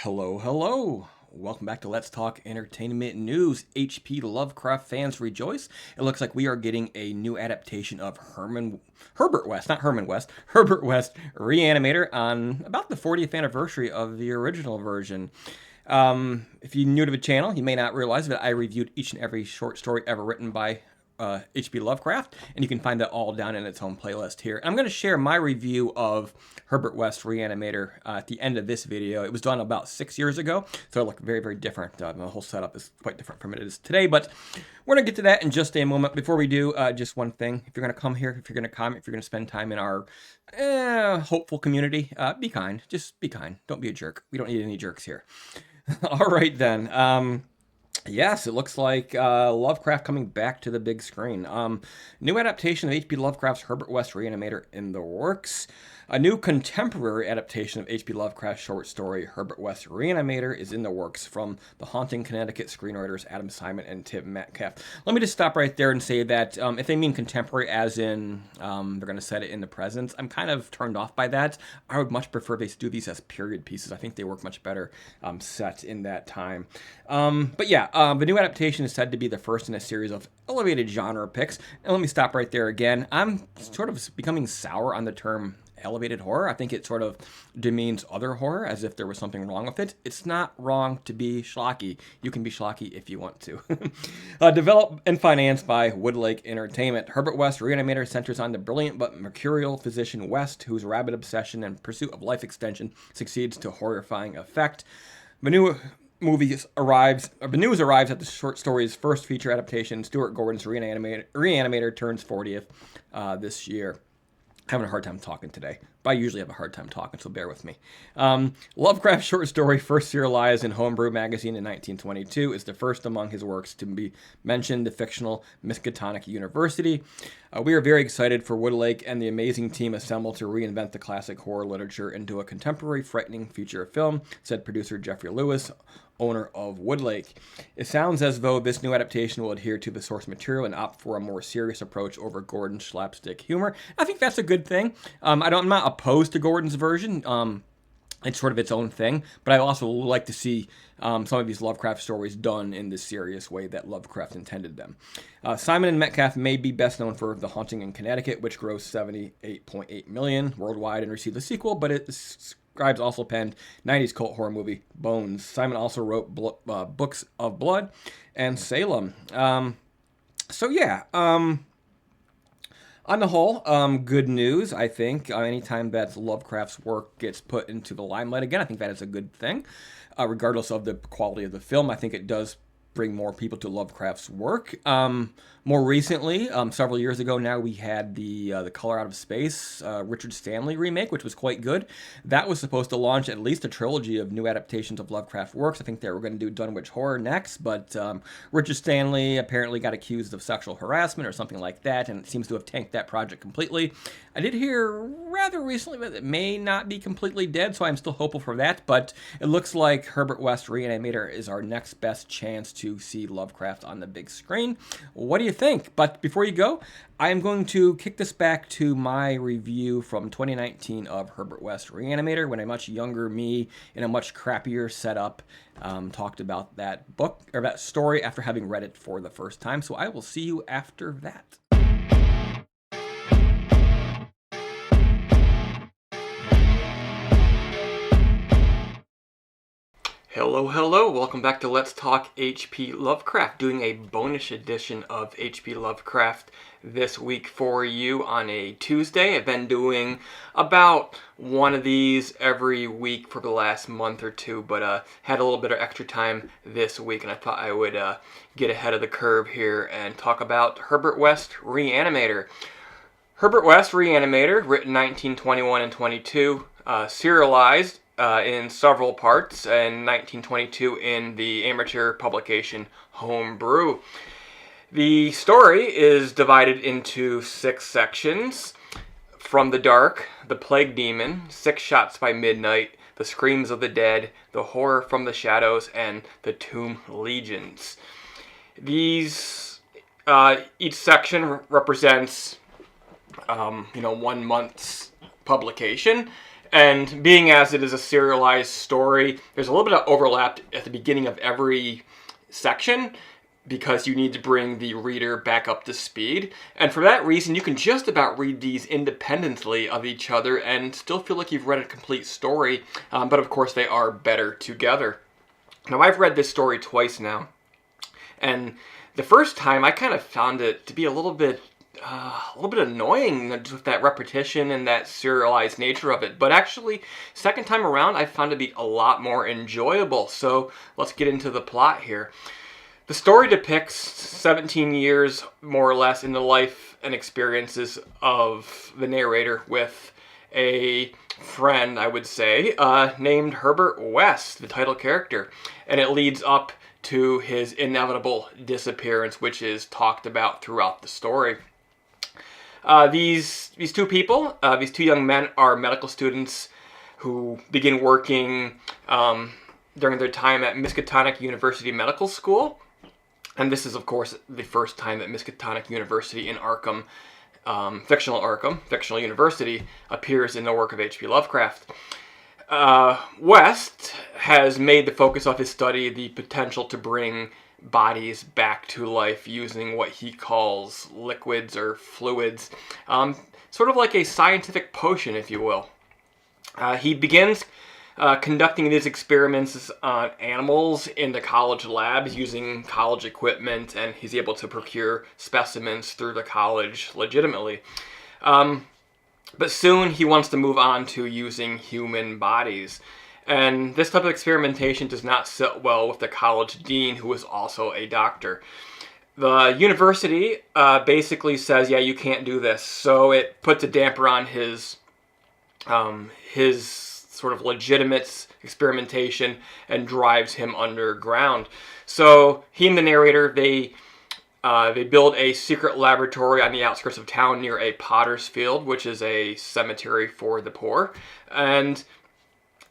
Hello. Welcome back to Let's Talk Entertainment News. H.P. Lovecraft fans rejoice. It looks like we are getting a new adaptation of Herbert West, Herbert West Re-Animator on about the 40th anniversary of the original version. If you're new to the channel, you may not realize that I reviewed each and every short story ever written by H.P. Lovecraft, and you can find that all down in its own playlist here. I'm going to share my review of Herbert West Re-Animator at the end of this video. It was done about 6 years ago, so it looked very different. The whole setup is quite different from it is today, but we're going to get to that in just a moment. Before we do, just one thing. If you're going to come here, if you're going to comment, if you're going to spend time in our hopeful community, be kind. Just be kind. Don't be a jerk. We don't need any jerks here. All right, then. Yes, it looks like Lovecraft coming back to the big screen. New adaptation of H.P. Lovecraft's Herbert West Re-Animator in the works. A new contemporary adaptation of H.P. Lovecraft's short story Herbert West Re-Animator is in the works from the Haunting Connecticut screenwriters Adam Simon and Tim Metcalfe. Let me just stop right there and say that if they mean contemporary as in they're going to set it in the present, I'm kind of turned off by that. I would much prefer they do these as period pieces. I think they work much better set in that time. But yeah, the new adaptation is said to be the first in a series of elevated genre picks. And let me stop right there again. I'm sort of becoming sour on the term elevated horror. I think it sort of demeans other horror as if there was something wrong with it. It's not wrong to be schlocky. You can be schlocky if you want to. Developed and financed by Woodlake Entertainment, Herbert West Re-Animator centers on the brilliant but mercurial physician West, whose rabid obsession and pursuit of life extension succeeds to horrifying effect. The news arrives at the short story's first feature adaptation. Stuart Gordon's Re-Animator turns 40th this year. Having a hard time talking today, but I usually have a hard time talking, so bear with me. Lovecraft's short story, first serialized in Home Brew magazine in 1922, is the first among his works to be mentioned, the fictional Miskatonic University. We are very excited for Woodlake and the amazing team assembled to reinvent the classic horror literature into a contemporary, frightening feature film, said producer Jeffrey Lewis, owner of Woodlake. It sounds as though this new adaptation will adhere to the source material and opt for a more serious approach over Gordon's slapstick humor. I think that's a good thing. I'm not opposed to Gordon's version. It's sort of its own thing, but I also like to see some of these Lovecraft stories done in the serious way that Lovecraft intended them. Simon and Metcalfe may be best known for The Haunting in Connecticut, which grossed $78.8 million worldwide and received a sequel, but it Scribes also penned 90s cult horror movie Bones. Simon also wrote Books of Blood and Salem. On the whole, good news, I think. Anytime that Lovecraft's work gets put into the limelight again, I think that is a good thing. Regardless of the quality of the film, I think it does bring more people to Lovecraft's work. More recently, several years ago now, we had the Color Out of Space Richard Stanley remake, which was quite good. That was supposed to launch at least a trilogy of new adaptations of Lovecraft works. I think they were going to do Dunwich Horror next, but Richard Stanley apparently got accused of sexual harassment or something like that, and it seems to have tanked that project completely. I did hear rather recently that it may not be completely dead, so I'm still hopeful for that, but it looks like Herbert West Re-Animator is our next best chance to see Lovecraft on the big screen. What do you think? But before you go, I am going to kick this back to my review from 2019 of Herbert West Re-Animator, when a much younger me in a much crappier setup talked about that book or that story after having read it for the first time. So I will see you after that. Hello, welcome back to Let's Talk H.P. Lovecraft, doing a bonus edition of H.P. Lovecraft this week for you on a Tuesday. I've been doing about one of these every week for the last month or two, but had a little bit of extra time this week, and I thought I would get ahead of the curve here and talk about Herbert West Re-Animator. Herbert West Re-Animator, written 1921 and 22, serialized in several parts in 1922 in the amateur publication Home Brew. The story is divided into 6 sections: From the Dark, The Plague Demon, 6 Shots by Midnight, The Screams of the Dead, The Horror from the Shadows, and The Tomb Legions. These, each section represents 1 month's publication. And being as it is a serialized story, there's a little bit of overlap at the beginning of every section because you need to bring the reader back up to speed. And for that reason, you can just about read these independently of each other and still feel like you've read a complete story. But of course, they are better together. Now, I've read this story twice now. And the first time, I kind of found it to be a little bit annoying with that repetition and that serialized nature of it. But actually, second time around, I found it to be a lot more enjoyable. So let's get into the plot here. The story depicts 17 years, more or less, in the life and experiences of the narrator with a friend, I would say, named Herbert West, the title character. And it leads up to his inevitable disappearance, which is talked about throughout the story. These two people, these two young men, are medical students who begin working during their time at Miskatonic University Medical School. And this is, of course, the first time that Miskatonic University in Arkham, fictional university, appears in the work of H.P. Lovecraft. West has made the focus of his study the potential to bring bodies back to life using what he calls liquids or fluids, sort of like a scientific potion, if you will. He begins conducting these experiments on animals in the college labs using college equipment, and he's able to procure specimens through the college legitimately. But soon he wants to move on to using human bodies. And this type of experimentation does not sit well with the college dean, who is also a doctor. The university basically says, yeah, you can't do this. So it puts a damper on his sort of legitimate experimentation and drives him underground. So he and the narrator, they build a secret laboratory on the outskirts of town near a potter's field, which is a cemetery for the poor. And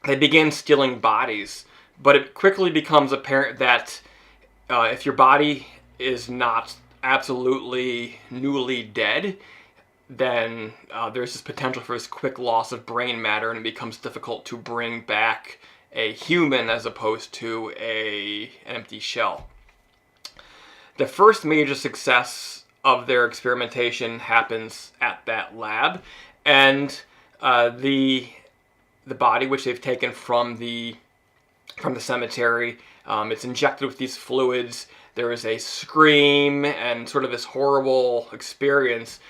they begin stealing bodies. But it quickly becomes apparent that if your body is not absolutely newly dead, then there's this potential for this quick loss of brain matter, and it becomes difficult to bring back a human as opposed to an empty shell. The first major success of their experimentation happens at that lab, and the body, which they've taken from the cemetery, it's injected with these fluids. There is a scream and sort of this horrible experience,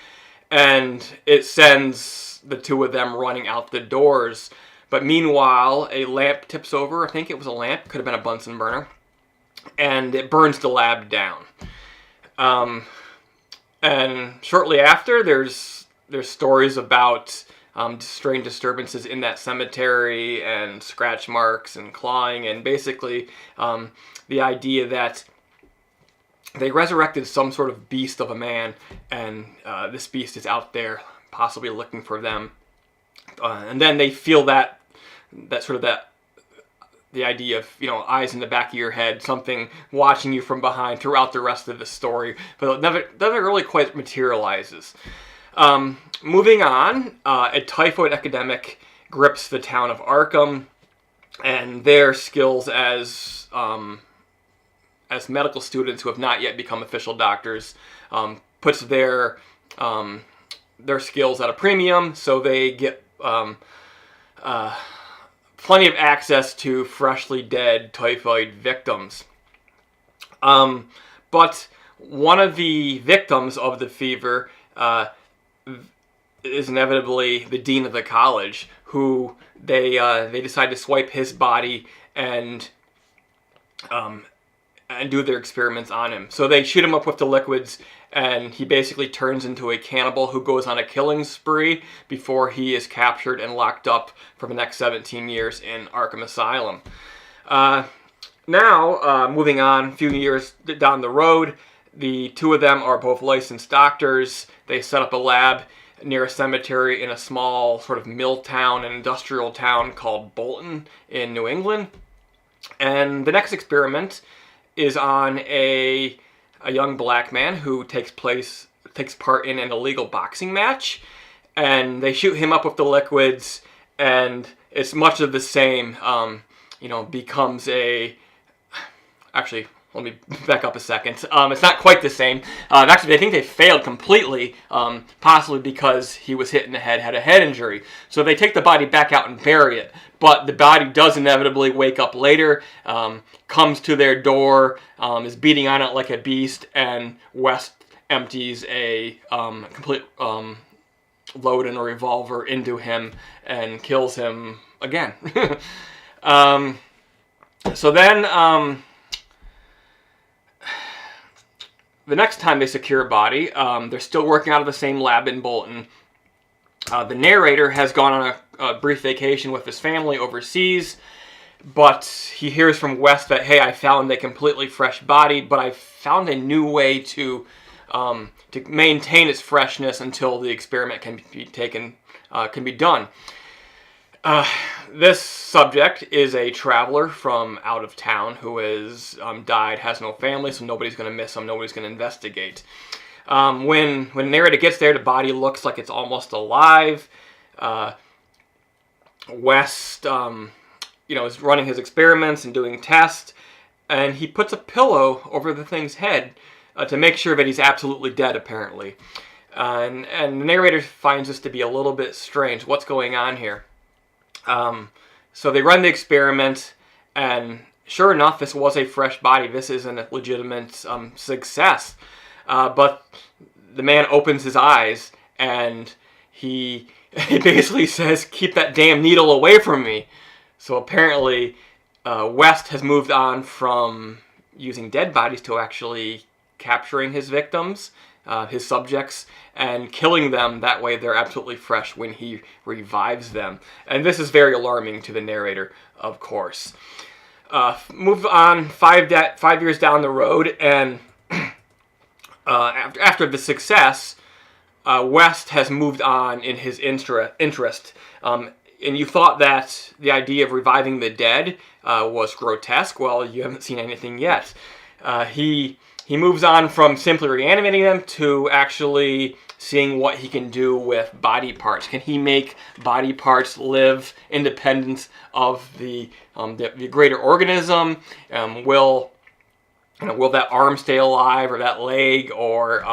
and it sends the two of them running out the doors. But meanwhile, a lamp tips over. I think it was a lamp, could have been a Bunsen burner, and it burns the lab down. And shortly after, there's stories about strange disturbances in that cemetery and scratch marks and clawing, and basically the idea that they resurrected some sort of beast of a man, and this beast is out there possibly looking for them. And then they feel that the idea of, eyes in the back of your head, something watching you from behind throughout the rest of the story, but it never really quite materializes. Moving on, a typhoid epidemic grips the town of Arkham, and their skills as medical students who have not yet become official doctors puts their skills at a premium, so they get plenty of access to freshly dead typhoid victims. But one of the victims of the fever is inevitably the dean of the college, who they decide to swipe his body and do their experiments on him. So they shoot him up with the liquids, and he basically turns into a cannibal who goes on a killing spree before he is captured and locked up for the next 17 years in Arkham Asylum. Now, moving on a few years down the road, the two of them are both licensed doctors. They set up a lab near a cemetery in a small sort of mill town, an industrial town called Bolton in New England. And the next experiment is on a young black man who takes part in an illegal boxing match, and they shoot him up with the liquids, and it's much of the same. Becomes a... Actually, let me back up a second. It's not quite the same. Actually, I think they failed completely, possibly because he was hit in the head, had a head injury. So they take the body back out and bury it. But the body does inevitably wake up later, comes to their door, is beating on it like a beast, and West empties a complete load in a revolver into him and kills him again. So then... the next time they secure a body, they're still working out of the same lab in Bolton. The narrator has gone on a brief vacation with his family overseas, but he hears from West that, hey, I found a completely fresh body, but I found a new way to maintain its freshness until the experiment can be done. This subject is a traveler from out of town who has died, has no family, so nobody's going to miss him, nobody's going to investigate. When the narrator gets there, the body looks like it's almost alive. West, is running his experiments and doing tests, and he puts a pillow over the thing's head to make sure that he's absolutely dead, apparently. And the narrator finds this to be a little bit strange. What's going on here? So they run the experiment, and sure enough, this was a fresh body. This is a legitimate success. But the man opens his eyes, and he basically says, "Keep that damn needle away from me." So apparently, West has moved on from using dead bodies to actually capturing his victims, his subjects, and killing them. That way they're absolutely fresh when he revives them. And this is very alarming to the narrator, of course. Move on 5 years down the road, and after the success, West has moved on in his interest. And you thought that the idea of reviving the dead was grotesque. Well, you haven't seen anything yet. He moves on from simply reanimating them to actually seeing what he can do with body parts. Can he make body parts live independent of the greater organism? Will that arm stay alive, or that leg, or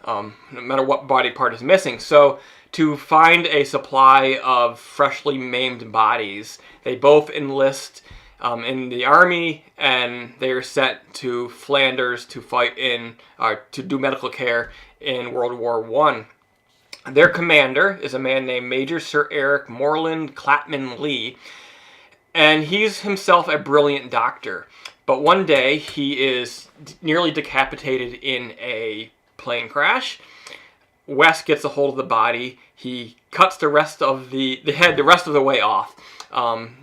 no matter what body part is missing? So to find a supply of freshly maimed bodies, they both enlist in the army, and they are sent to Flanders to fight to do medical care in World War I. Their commander is a man named Major Sir Eric Moreland Clapman Lee, and he's himself a brilliant doctor. But one day he is nearly decapitated in a plane crash. West gets a hold of the body. He cuts the rest of the head the rest of the way off.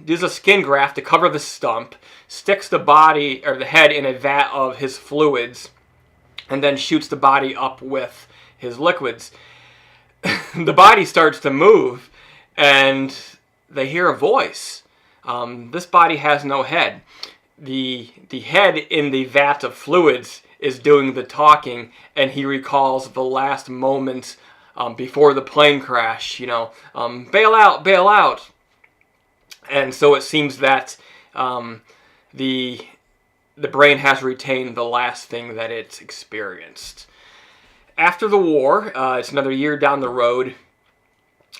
Does a skin graft to cover the stump, sticks the body or the head in a vat of his fluids, and then shoots the body up with his liquids. The body starts to move, and they hear a voice. This body has no head. The head in the vat of fluids is doing the talking, and he recalls the last moments before the plane crash. Bail out, bail out. And so it seems that the brain has retained the last thing that it's experienced. After the war, it's another year down the road.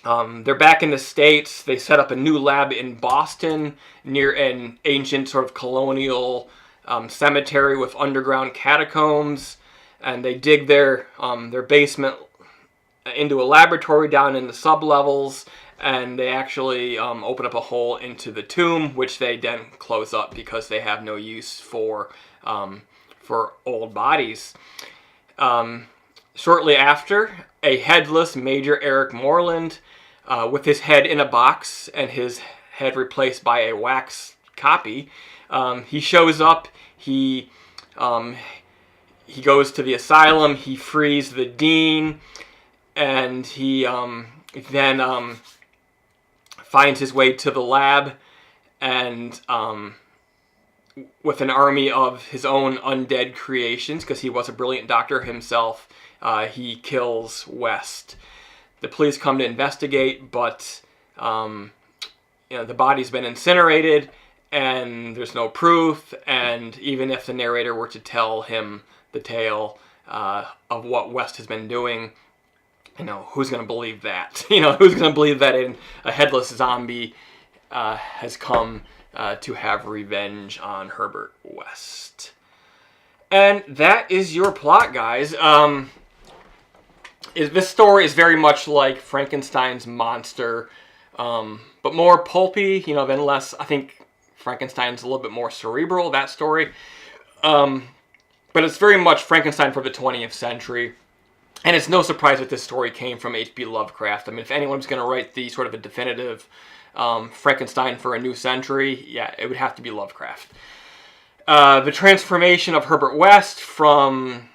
They're back in the States. They set up a new lab in Boston near an ancient sort of colonial cemetery with underground catacombs. And they dig their basement into a laboratory down in the sublevels. And they actually open up a hole into the tomb, which they then close up because they have no use for old bodies. Shortly after, a headless Major Eric Moreland, with his head in a box and his head replaced by a wax copy, he shows up. He goes to the asylum. He frees the dean, and he then finds his way to the lab, and with an army of his own undead creations, because he was a brilliant doctor himself, he kills West. The police come to investigate, but the body's been incinerated and there's no proof, and even if the narrator were to tell him the tale of what West has been doing, who's going to believe that? Who's going to believe that a headless zombie has come to have revenge on Herbert West? And that is your plot, guys. This story is very much like Frankenstein's monster, but more pulpy, than less. I think Frankenstein's a little bit more cerebral, that story. But it's very much Frankenstein for the 20th century. And it's no surprise that this story came from H.P. Lovecraft. I mean, if anyone's going to write the sort of a definitive Frankenstein for a new century, yeah, it would have to be Lovecraft. The transformation of Herbert West from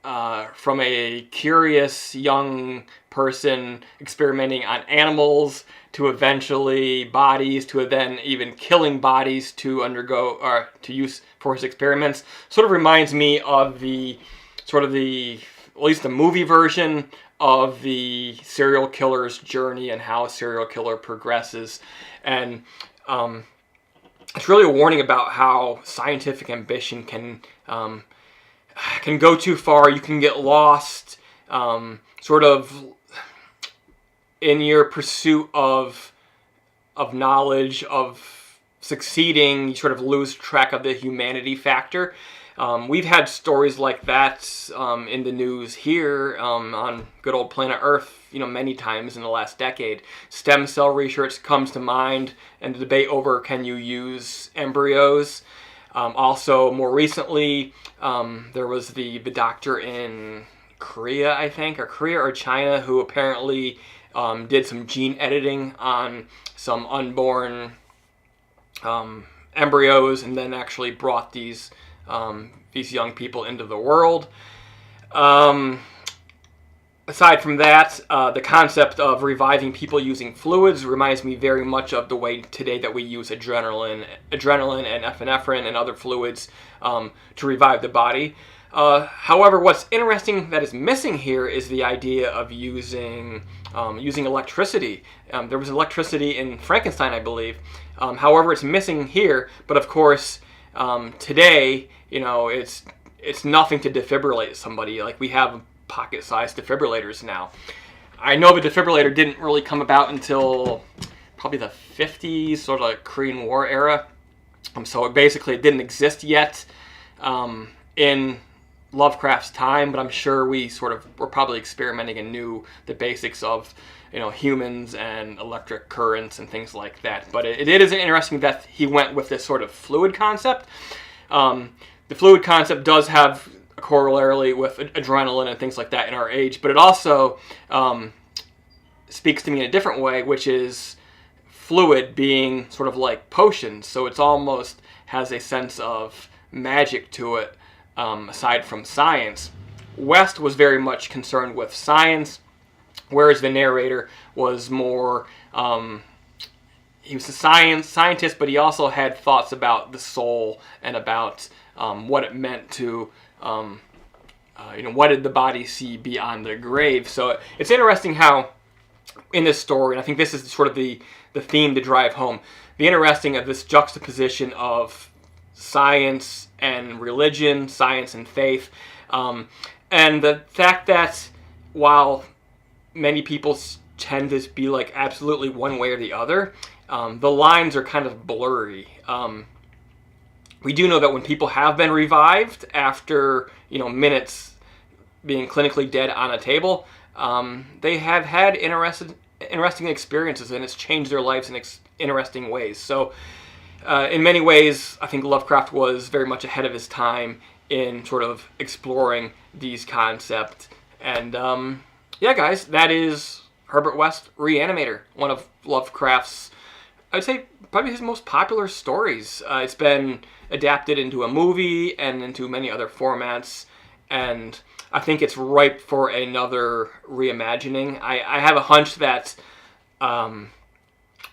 a curious young person experimenting on animals to eventually bodies, to then even killing bodies to undergo or to use for his experiments, sort of reminds me of at least the movie version of the serial killer's journey and how a serial killer progresses. And it's really a warning about how scientific ambition can go too far. You can get lost sort of in your pursuit of knowledge, of succeeding. You sort of lose track of the humanity factor. We've had stories like that in the news here on good old planet Earth, many times in the last decade. Stem cell research comes to mind, and the debate over can you use embryos. Also, more recently, there was the doctor in Korea, I think, or China, who apparently did some gene editing on some unborn embryos, and then actually brought these young people into the world. Aside from that, the concept of reviving people using fluids reminds me very much of the way today that we use adrenaline and epinephrine and other fluids to revive the body. However, what's interesting that is missing here is the idea of using electricity. There was electricity in Frankenstein, I believe. However, it's missing here. But of course, today, it's nothing to defibrillate somebody. Like, we have pocket-sized defibrillators now. I know the defibrillator didn't really come about until probably the 50s, sort of like Korean War era. So it basically didn't exist yet in Lovecraft's time, but I'm sure we were probably experimenting and knew the basics of humans and electric currents and things like that. But it is interesting that he went with this sort of fluid concept. The fluid concept does have a corollary with adrenaline and things like that in our age, but it also speaks to me in a different way, which is fluid being sort of like potions. So it's almost has a sense of magic to it, aside from science. West was very much concerned with science, whereas the narrator was more, he was a scientist, but he also had thoughts about the soul and about what it meant to, what did the body see beyond the grave. So it's interesting how in this story, and I think this is sort of the theme to drive home, the interesting of this juxtaposition of science and religion, science and faith, and the fact that while many people tend to be like absolutely one way or the other, the lines are kind of blurry. We do know that when people have been revived after minutes being clinically dead on a table, they have had interesting experiences, and it's changed their lives in interesting ways. So in many ways, I think Lovecraft was very much ahead of his time in sort of exploring these concepts. And yeah, guys, that is Herbert West, Re-Animator, one of Lovecraft's, I'd say, probably his most popular stories. It's been adapted into a movie and into many other formats, and I think it's ripe for another reimagining. I have a hunch that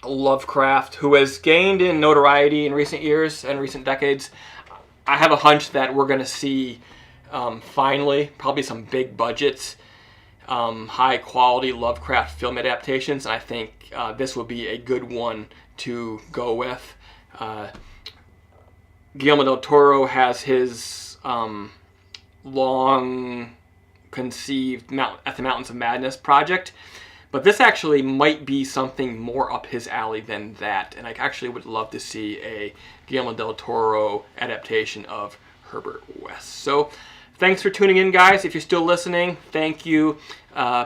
Lovecraft, who has gained in notoriety in recent years and recent decades, I have a hunch that we're going to see finally probably some big budgets high quality Lovecraft film adaptations, and I think this would be a good one to go with. Guillermo del Toro has his long conceived At the Mountains of Madness project, but this actually might be something more up his alley than that, and I actually would love to see a Guillermo del Toro adaptation of Herbert West. So thanks for tuning in, guys. If you're still listening, thank you.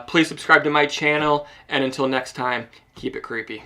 Please subscribe to my channel, and until next time, keep it creepy.